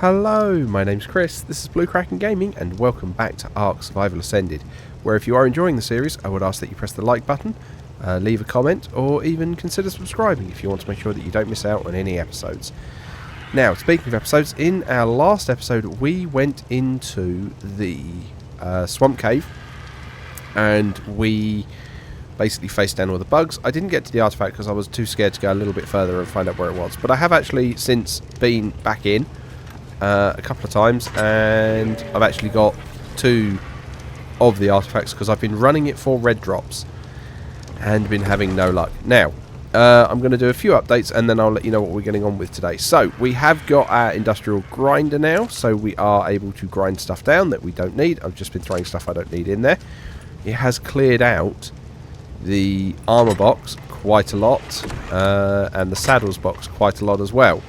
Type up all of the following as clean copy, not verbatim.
Hello, my name's Chris, this is Blue Kraken Gaming, and welcome back to Ark Survival Ascended, where if you are enjoying the series, I would ask that you press the like button, leave a comment, or even consider subscribing if you want to make sure that you don't miss out on any episodes. Now, speaking of episodes, in our last episode we went into the swamp cave, and we basically faced down all the bugs. I didn't get to the artifact because I was too scared to go a little bit further and find out where it was, but I have actually since been back in a couple of times, and I've actually got 2 of the artifacts because I've been running it for red drops and been having no luck. Now, I'm going to do a few updates and then I'll let you know what we're getting on with today. So, we have got our industrial grinder now, so we are able to grind stuff down that we don't need. I've just been throwing stuff I don't need in there. It has cleared out the armor box quite a lot, and the saddles box quite a lot as well.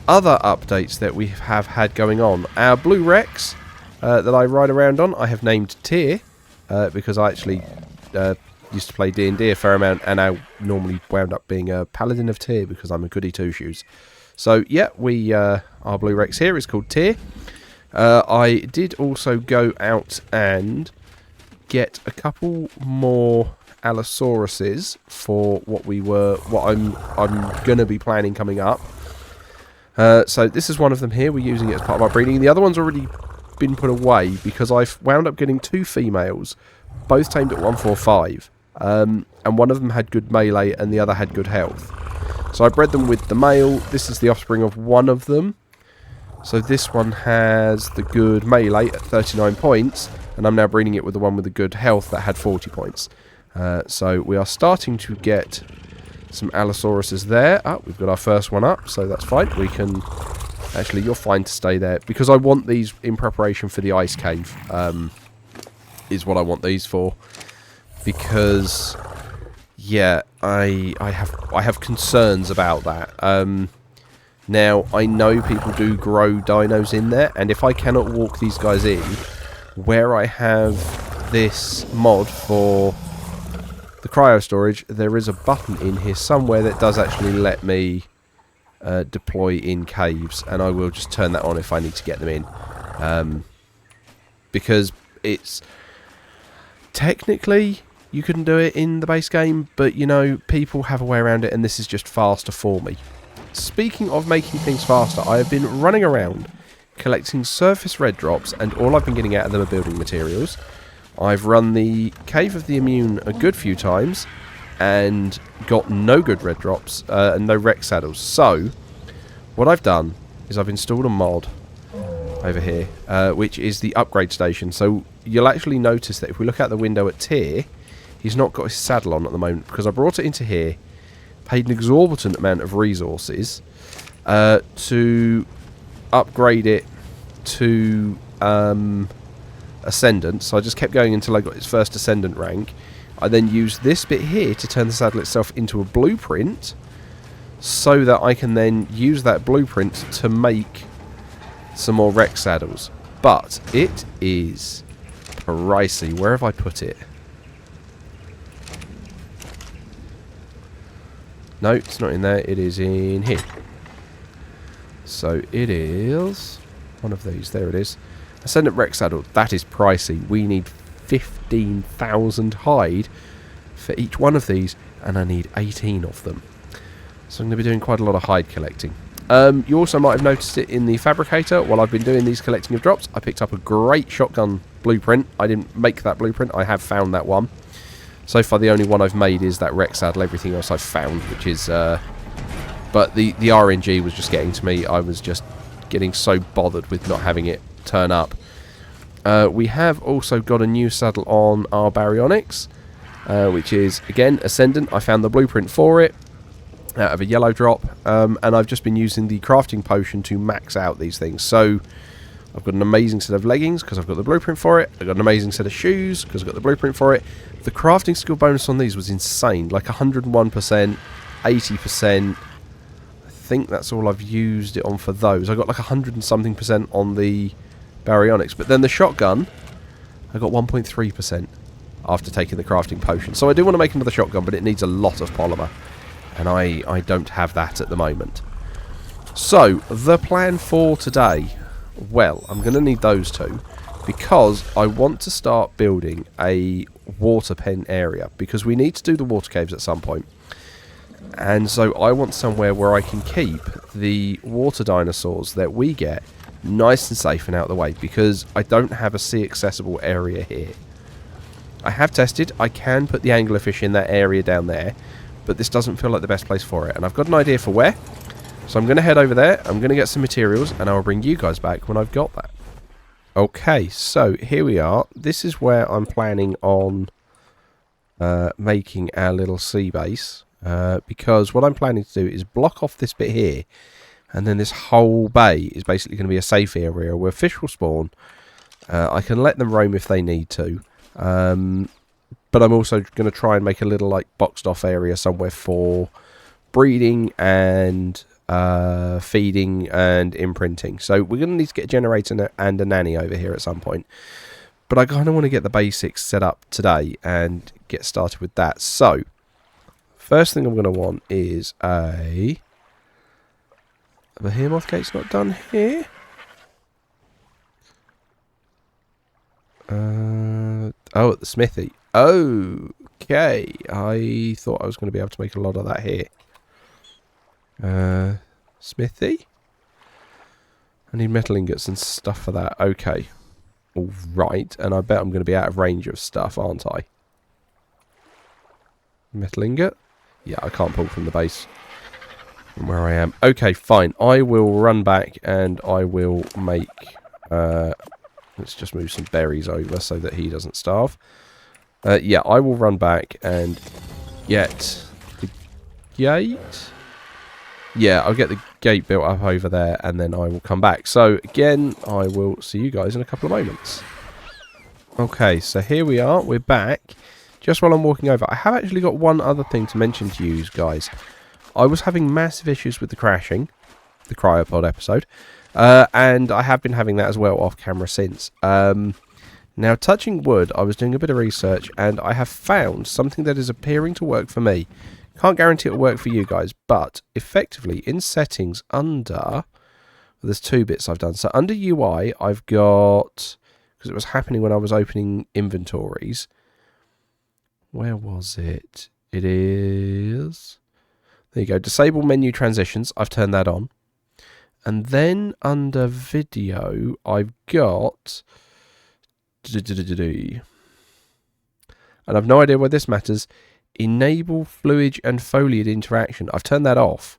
Other updates that we have had going on. Our blue Rex that I ride around on, I have named Tyr, because I actually used to play D&D a fair amount, and I normally wound up being a paladin of Tyr because I'm a goody two-shoes. So yeah, our blue Rex here is called Tyr. I did also go out and get a couple more Allosauruses for what I'm gonna be planning coming up. So this is one of them here. We're using it as part of our breeding. The other one's already been put away because I've wound up getting 2 females, both tamed at 145. And one of them had good melee and the other had good health. So I bred them with the male. This is the offspring of one of them. So this one has the good melee at 39 points. And I'm now breeding it with the one with the good health that had 40 points. So we are starting to get some Allosauruses there. We've got our first one up, so that's fine. We can... Actually, you're fine to stay there, because I want these in preparation for the ice cave, is what I want these for. Because, yeah, I have concerns about that. Now, I know people do grow dinos in there, and if I cannot walk these guys in, where I have this mod for the cryo storage, there is a button in here somewhere that does actually let me deploy in caves, and I will just turn that on if I need to get them in, because it's technically you couldn't do it in the base game, but you know, people have a way around it, and this is just faster for me. Speaking of making things faster, I have been running around collecting surface red drops, and all I've been getting out of them are building materials. I've run the Cave of the Immune a good few times and got no good red drops and no Rex saddles. So, what I've done is I've installed a mod over here, which is the upgrade station. So, you'll actually notice that if we look out the window at Tyr, he's not got his saddle on at the moment because I brought it into here, paid an exorbitant amount of resources to upgrade it to Ascendant, so I just kept going until I got its first Ascendant rank. I then used this bit here to turn the saddle itself into a blueprint, so that I can then use that blueprint to make some more Rex saddles. But it is pricey. Where have I put it? No, it's not in there. It is in here. So it is one of these. There it is. Ascendant Rex saddle. That is pricey. We need 15,000 hide for each one of these, and I need 18 of them. So I'm going to be doing quite a lot of hide collecting. You also might have noticed it in the fabricator. While I've been doing these collecting of drops, I picked up a great shotgun blueprint. I didn't make that blueprint. I have found that one. So far, the only one I've made is that Rex saddle. Everything else I've found, which is... but the RNG was just getting to me. I was just getting so bothered with not having it turn up. We have also got a new saddle on our Baryonyx, which is, again, Ascendant. I found the blueprint for it out of a yellow drop, and I've just been using the crafting potion to max out these things. So I've got an amazing set of leggings because I've got the blueprint for it. I've got an amazing set of shoes because I've got the blueprint for it. The crafting skill bonus on these was insane, like 101%, 80%. I think that's all I've used it on for those. I got like 100 and something % on the Baryonyx, but then the shotgun, I got 1.3% after taking the crafting potion. So I do want to make another shotgun, but it needs a lot of polymer, and I don't have that at the moment. So, the plan for today. Well, I'm going to need those two. Because I want to start building a water pen area. Because we need to do the water caves at some point. And so I want somewhere where I can keep the water dinosaurs that we get nice and safe and out of the way. Because I don't have a sea accessible area here. I have tested. I can put the anglerfish in that area down there. But this doesn't feel like the best place for it. And I've got an idea for where. So I'm going to head over there. I'm going to get some materials. And I'll bring you guys back when I've got that. Okay, so here we are. This is where I'm planning on making our little sea base. Because what I'm planning to do is block off this bit here. And then this whole bay is basically going to be a safe area where fish will spawn. I can let them roam if they need to. But I'm also going to try and make a little like boxed off area somewhere for breeding and feeding and imprinting. So we're going to need to get a generator and a nanny over here at some point. But I kind of want to get the basics set up today and get started with that. So first thing I'm going to want is a behemoth gate's not done here. Oh, at the smithy. Okay. I thought I was going to be able to make a lot of that here. Smithy? I need metal ingots and stuff for that. Okay. Alright. And I bet I'm going to be out of range of stuff, aren't I? Metal ingot? Yeah, I can't pull from the base from where I am. Okay, fine. I will run back and I will make... let's just move some berries over so that he doesn't starve. Yeah, I will run back and get the gate. Yeah, I'll get the gate built up over there and then I will come back. So, again, I will see you guys in a couple of moments. Okay, so here we are. We're back. Just while I'm walking over, I have actually got one other thing to mention to you guys. I was having massive issues with the crashing, the cryopod episode. And I have been having that as well off camera since. Now, touching wood, I was doing a bit of research and I have found something that is appearing to work for me. Can't guarantee it'll work for you guys, but effectively in settings under... Well, there's two bits I've done. So under UI, I've got... Because it was happening when I was opening inventories. Where was it? It is... There you go. Disable menu transitions. I've turned that on. And then under video, I've got... And I've no idea why this matters. Enable fluid and foliage interaction. I've turned that off.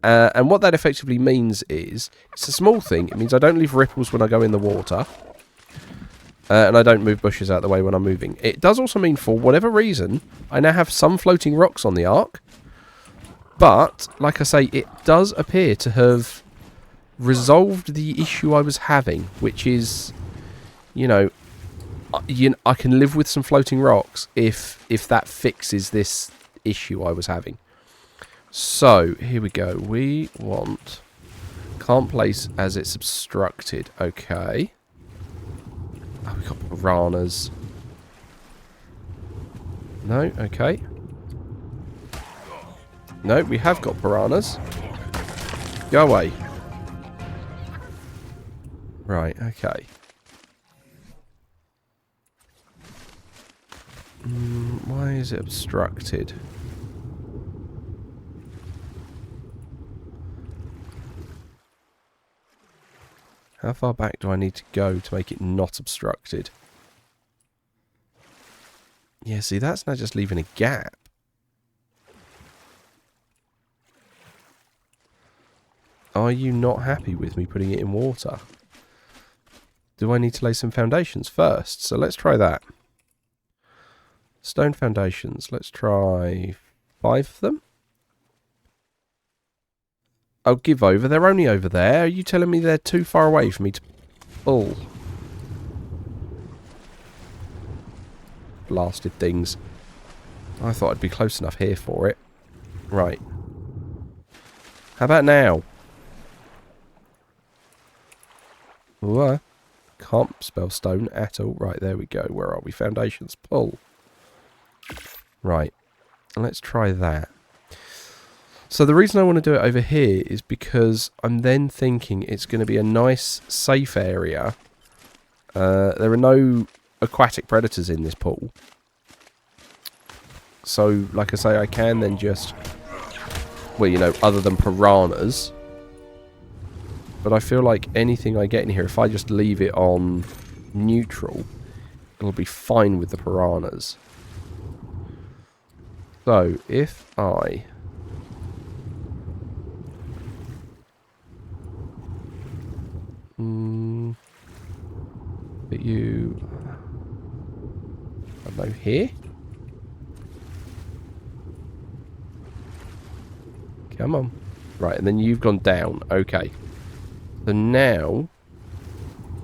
And what that effectively means is, it's a small thing. It means I don't leave ripples when I go in the water. And I don't move bushes out of the way when I'm moving. It does also mean, for whatever reason, I now have some floating rocks on the Ark. But, like I say, it does appear to have resolved the issue I was having, which is, you know, I can live with some floating rocks if that fixes this issue I was having. So, here we go. We want... Can't place as it's obstructed. Okay. Oh, we've got piranhas. No, okay. No, we have got piranhas. Go away. Right, okay. Why is it obstructed? How far back do I need to go to make it not obstructed? Yeah, see, that's now just leaving a gap. Are you not happy with me putting it in water? Do I need to lay some foundations first? So let's try that. Stone foundations. Let's try 5 of them. I'll give over. They're only over there. Are you telling me they're too far away for me to pull? Blasted things. I thought I'd be close enough here for it. Right. How about now? Ooh, can't spell stone at all. Right, there we go. Where are we? Foundations. Pull. Right. Let's try that. So the reason I want to do it over here is because I'm then thinking it's going to be a nice, safe area. There are no aquatic predators in this pool. So, like I say, I can then just... Well, you know, other than piranhas. But I feel like anything I get in here, if I just leave it on neutral, it'll be fine with the piranhas. So, if I... Put you... I don't know, here? Come on. Right, and then you've gone down. Okay. So now,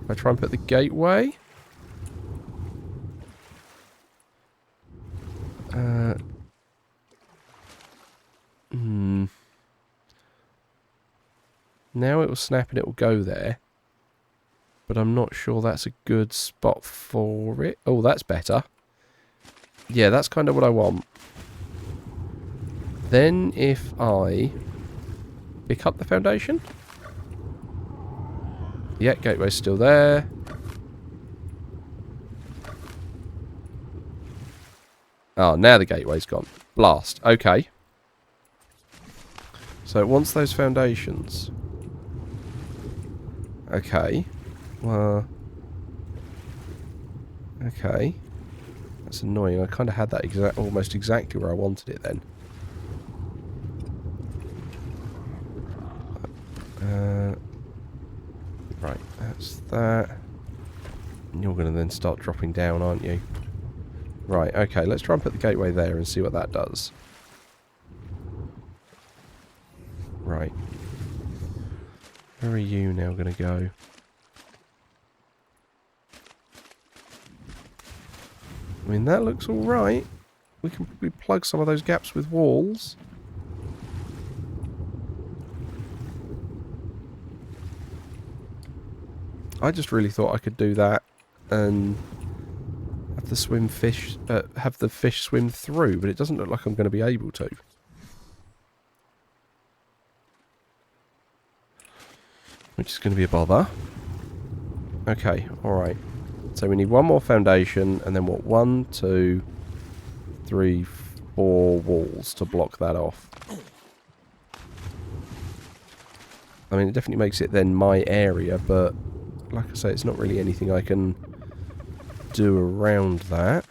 if I try and put the gateway... Now it will snap and it will go there. But I'm not sure that's a good spot for it. Oh, that's better. Yeah, that's kind of what I want. Then if I pick up the foundation. Yeah, gateway's still there. Oh, now the gateway's gone. Blast. Okay. So it wants those foundations. Okay. Okay. That's annoying. I kind of had that almost exactly where I wanted it then. Right, that's that. And you're going to then start dropping down, aren't you? Right, okay. Let's try and put the gateway there and see what that does. Right. Where are you now going to go? I mean, that looks alright. We can probably plug some of those gaps with walls. I just really thought I could do that and have the fish swim through, but it doesn't look like I'm going to be able to. Which is going to be a bother. Okay, alright. So we need one more foundation, and then what? 1, 2, 3, 4 walls to block that off. I mean, it definitely makes it then my area, but like I say, it's not really anything I can do around that.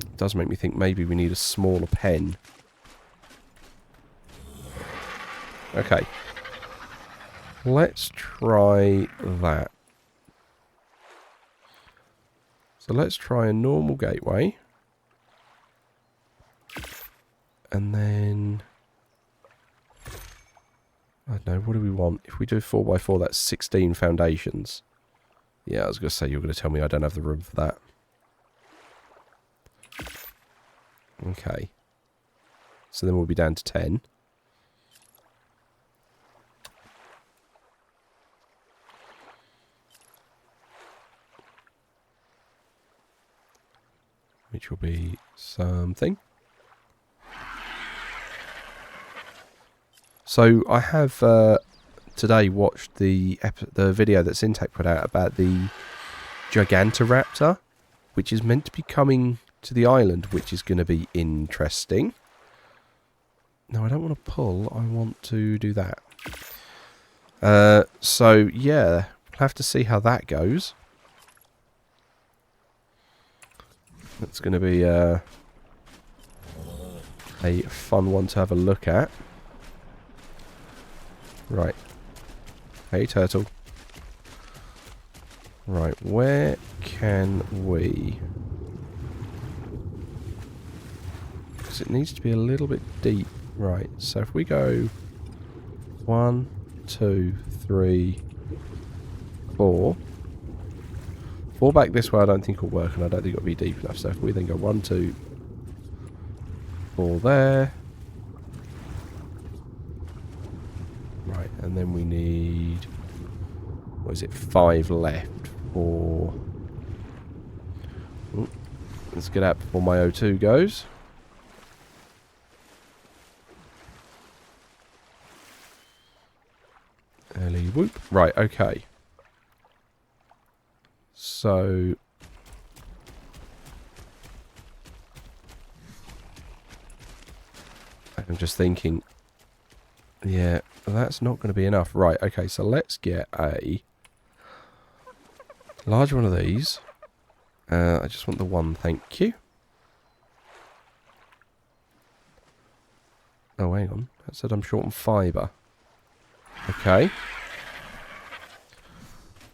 It does make me think maybe we need a smaller pen. Okay. Let's try that. So let's try a normal gateway. And then... I don't know, what do we want? If we do 4x4, that's 16 foundations. Yeah, I was going to say, you're going to tell me I don't have the room for that. Okay. So then we'll be down to 10. Which will be something. So I have today watched the video that Syntac put out about the Gigantoraptor, which is meant to be coming to the island, which is going to be interesting. No, I don't want to pull. I want to do that. So yeah, we'll have to see how that goes. That's going to be a fun one to have a look at. Right. Hey, turtle. Right, where can we... Because it needs to be a little bit deep. Right, so if we go 1, 2, 3, 4... 4 back this way I don't think will work, and I don't think it'll be deep enough. So if we then go 1, 2, 4 there. Right, and then we need... What is it? 5 left for... Ooh, Let's get out before my O2 goes. Early whoop. Right, okay. So... I'm just thinking... Yeah, that's not going to be enough. Right, okay, so let's get a... large one of these. I just want the one, thank you. Oh, hang on. That said I'm short on fibre. Okay.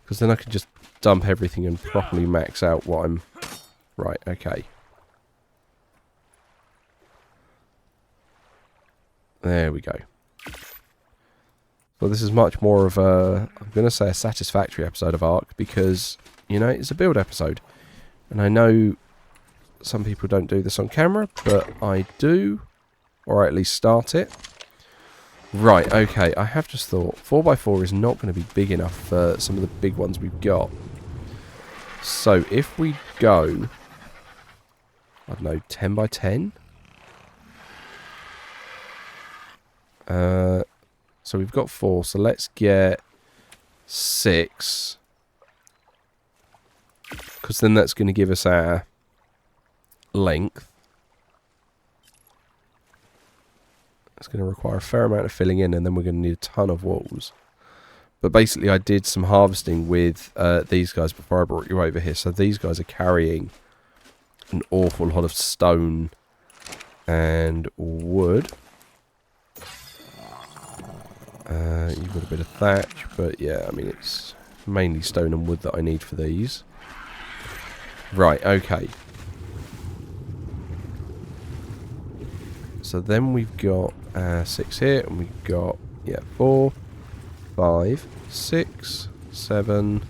Because then I can just dump everything and properly max out what I'm... Right, okay. There we go. Well, this is much more of a... I'm going to say a satisfactory episode of Ark because, you know, it's a build episode. And I know some people don't do this on camera, but I do. Or I at least start it. Right, okay, I have just thought 4x4 is not going to be big enough for some of the big ones we've got. So if we go, I don't know, 10x10? So we've got 4, so let's get 6. Because then that's going to give us our length. It's going to require a fair amount of filling in, and then we're going to need a ton of walls. But basically, I did some harvesting with these guys before I brought you over here. So these guys are carrying an awful lot of stone and wood. You've got a bit of thatch, but yeah, I mean, it's mainly stone and wood that I need for these. Right, okay. So then we've got 6 here, and we've got, yeah, 4, 5, 6, 7,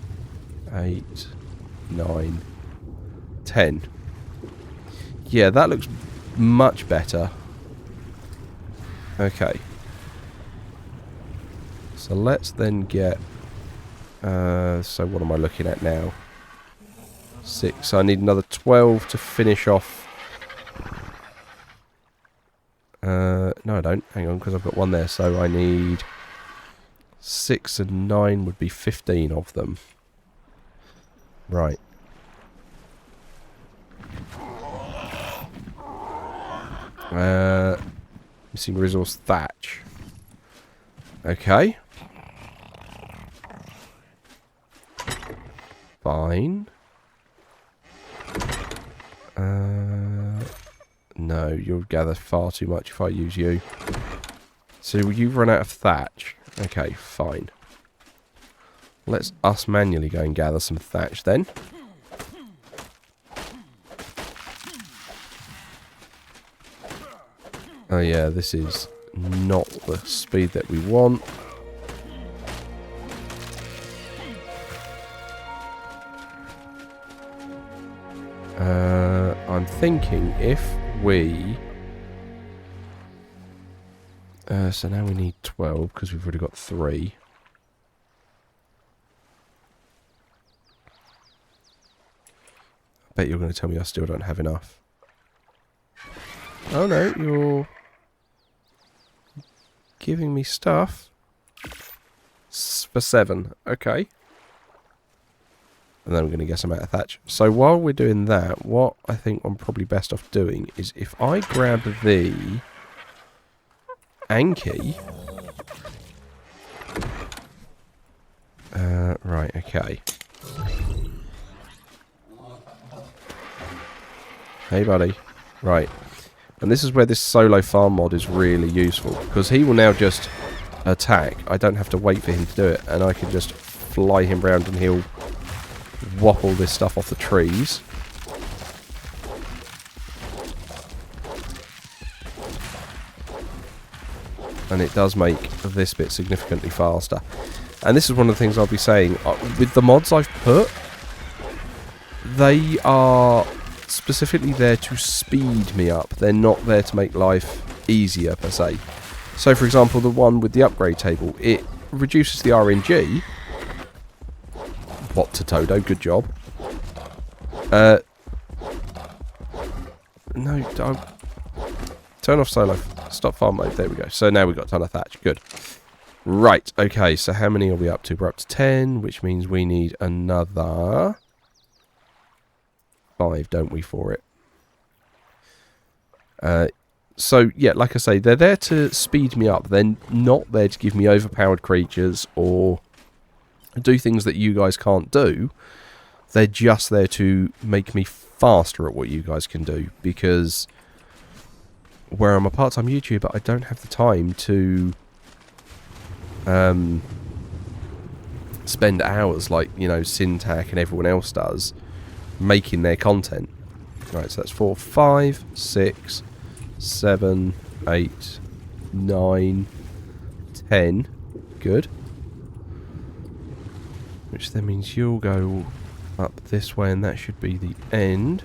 8, 9, 10. Yeah, that looks much better. Okay. So let's then get... so what am I looking at now? 6. So I need another 12 to finish off... no I don't. Hang on, because I've got one there. So I need 6 and 9 would be 15 of them. Right. Missing resource thatch. Okay. Fine. No, you'll gather far too much if I use you. So you've run out of thatch. Okay, fine. Let's us manually go and gather some thatch then. Oh yeah, this is not the speed that we want. I'm thinking if we... so now we need 12 because we've already got 3. I bet you're going to tell me I still don't have enough. Oh no, you're giving me stuff for 7. Okay. And then I'm going to get some out of thatch. So while we're doing that, what I think I'm probably best off doing is if I grab the Anki. Right, okay. Hey, buddy. Right. And this is where this solo farm mod is really useful. Because he will now just attack. I don't have to wait for him to do it. And I can just fly him round and he'll whop all this stuff off the trees. And it does make this bit significantly faster. And this is one of the things I'll be saying. With the mods I've put, they are specifically there to speed me up. They're not there to make life easier, per se. So, for example, the one with the upgrade table, it reduces the RNG. What to Todo, good job. No, don't. Turn off solo. Stop farm mode. There we go. So now we've got a ton of thatch. Good. Right. Okay. So how many are we up to? We're up to 10, which means we need another 5, don't we, for it? So, yeah, like I say, they're there to speed me up. They're not there to give me overpowered creatures or do things that you guys can't do. They're just there to make me faster at what you guys can do. Because where I'm a part-time YouTuber, I don't have the time to spend hours like, you know, Syntac and everyone else does making their content. Right, so that's 4, 5, 6, 7, 8, 9, 10. Good. Which then means you'll go up this way, and that should be the end.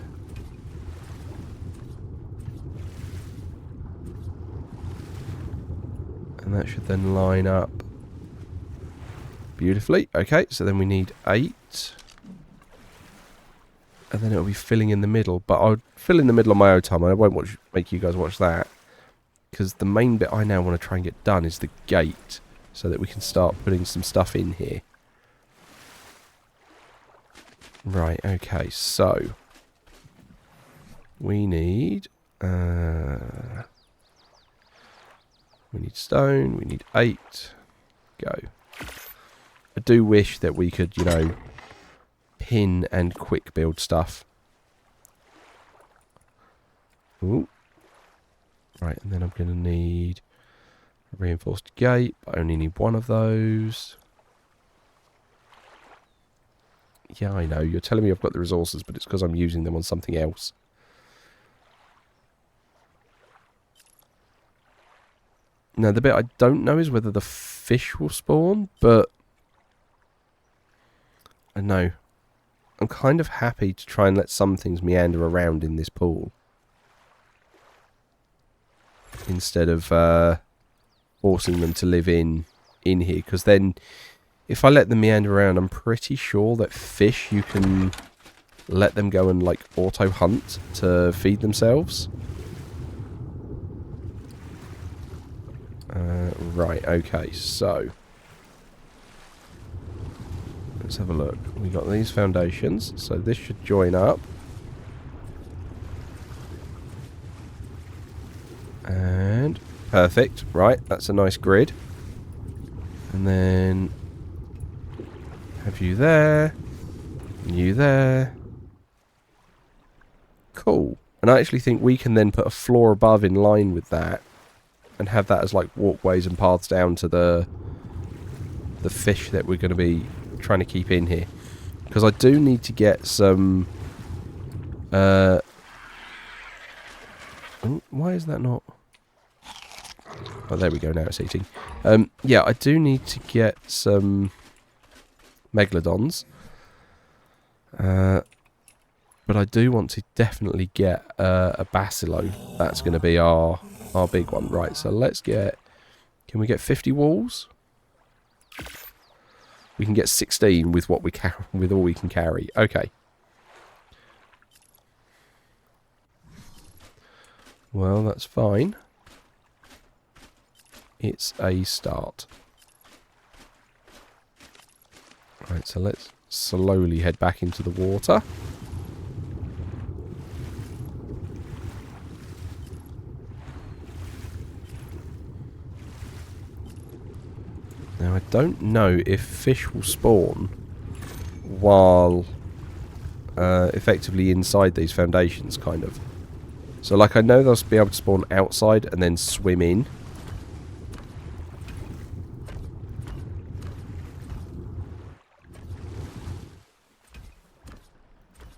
And that should then line up beautifully. Okay, so then we need 8. And then it'll be filling in the middle. But I'll fill in the middle on my own time. I won't make you guys watch that. Because the main bit I now want to try and get done is the gate. So that we can start putting some stuff in here. Right, okay, so. We need stone. We need 8. Go. I do wish that we could, you know, pin and quick build stuff. Ooh. Right, and then I'm going to need a reinforced gate. I only need 1 of those. Yeah, I know. You're telling me I've got the resources, but it's because I'm using them on something else. Now, the bit I don't know is whether the fish will spawn, but I know. I'm kind of happy to try and let some things meander around in this pool. Instead of forcing them to live in here. Because then, if I let them meander around, I'm pretty sure that fish, you can let them go and, like, auto-hunt to feed themselves. Right, okay, so let's have a look. We got these foundations, so this should join up. And perfect, right, that's a nice grid. And then have you there, and you there. Cool. And I actually think we can then put a floor above in line with that. And have that as like walkways and paths down to the fish that we're going to be trying to keep in here. Because I do need to get some... oh, why is that not... Oh, there we go, now it's eating. Yeah, I do need to get some megalodons. But I do want to definitely get a basilo. That's going to be our big one. Right, so let's get... Can we get 50 walls? We can get 16 with what we with all we can carry. Okay. Well, that's fine. It's a start. Right, so let's slowly head back into the water. Now, I don't know if fish will spawn while effectively inside these foundations, kind of. So, like, I know they'll be able to spawn outside and then swim in.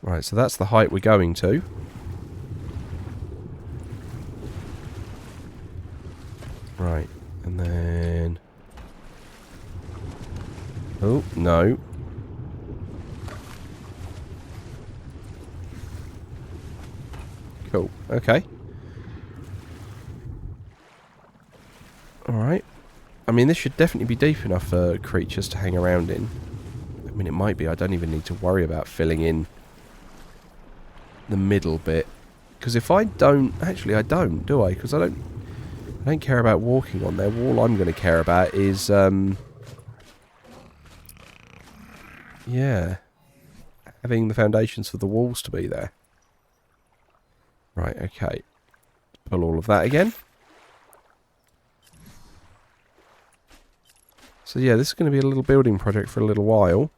Right, so that's the height we're going to. Right, and then... Oh, no. Cool, okay. Alright. I mean, this should definitely be deep enough for creatures to hang around in. I mean, it might be. I don't even need to worry about filling in the middle bit. Because if I don't... Actually, I don't, do I? Because I don't care about walking on there. All I'm going to care about is... yeah. Having the foundations for the walls to be there. Right, okay. Pull all of that again. So yeah, this is going to be a little building project for a little while.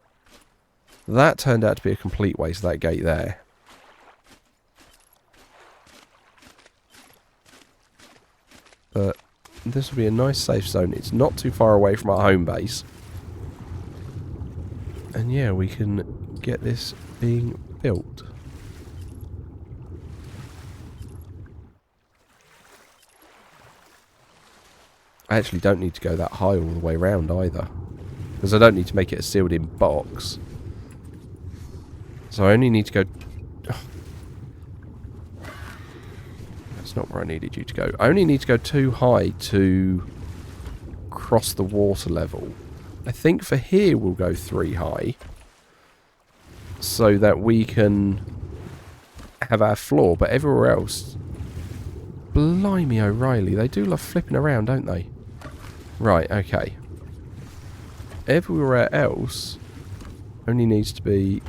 That turned out to be a complete waste, that gate there. But this will be a nice safe zone. It's not too far away from our home base. And yeah, we can get this being built. I actually don't need to go that high all the way around either. Because I don't need to make it a sealed in box. So I only need to go... Oh. That's not where I needed you to go. I only need to go too high to cross the water level. I think for here we'll go 3 high. So that we can have our floor. But everywhere else... Blimey O'Reilly, they do love flipping around, don't they? Right, okay. Everywhere else only needs to be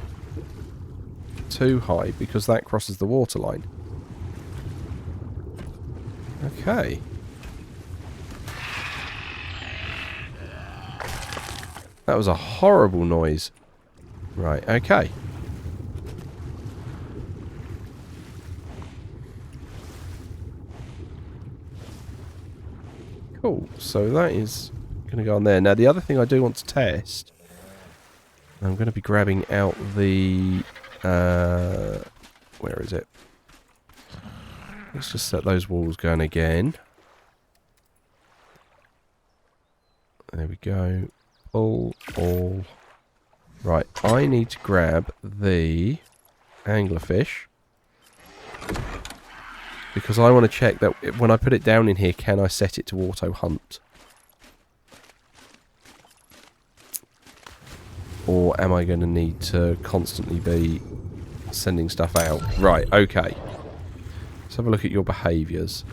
2 high because that crosses the waterline. Okay. That was a horrible noise. Right, okay. Cool, so that is going to go on there. Now the other thing I do want to test, I'm going to be grabbing out the, where is it? Let's just set those walls going again. There we go. Pull all. Right, I need to grab the anglerfish. Because I want to check that when I put it down in here, can I set it to auto hunt? Or am I going to need to constantly be sending stuff out? Right, okay. Let's have a look at your behaviours.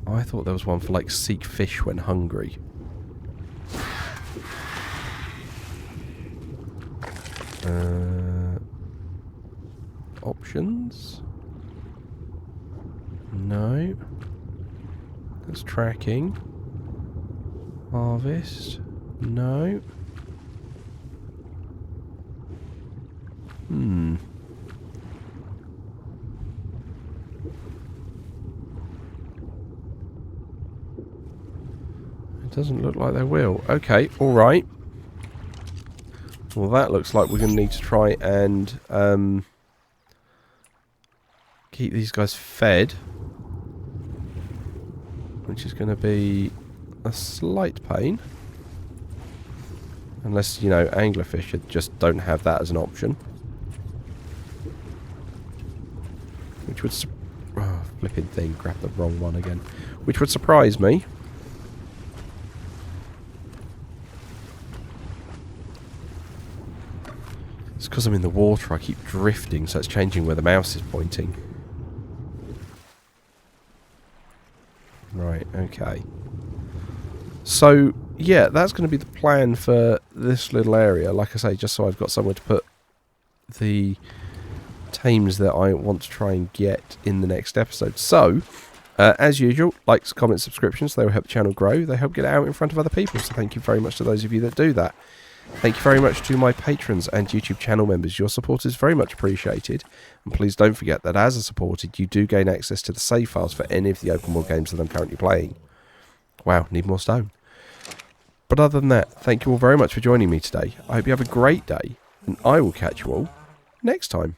I thought there was one for like seek fish when hungry. Options? No. That's tracking. Harvest? No. It doesn't look like they will. Okay, alright. Well, that looks like we're going to need to try and keep these guys fed. Which is going to be a slight pain. Unless, you know, anglerfish just don't have that as an option. Which would... Oh, flipping thing. Grabbed the wrong one again. Which would surprise me. It's because I'm in the water. I keep drifting, so it's changing where the mouse is pointing. Right, okay. So, yeah, that's going to be the plan for this little area. Like I say, just so I've got somewhere to put the tames that I want to try and get in the next episode. So, as usual, likes, comments, subscriptions, they will help the channel grow. They help get it out in front of other people. So thank you very much to those of you that do that. Thank you very much to my patrons and YouTube channel members. Your support is very much appreciated. And please don't forget that as a supporter, you do gain access to the save files for any of the open world games that I'm currently playing. Wow, need more stone. But other than that, thank you all very much for joining me today. I hope you have a great day, and I will catch you all next time.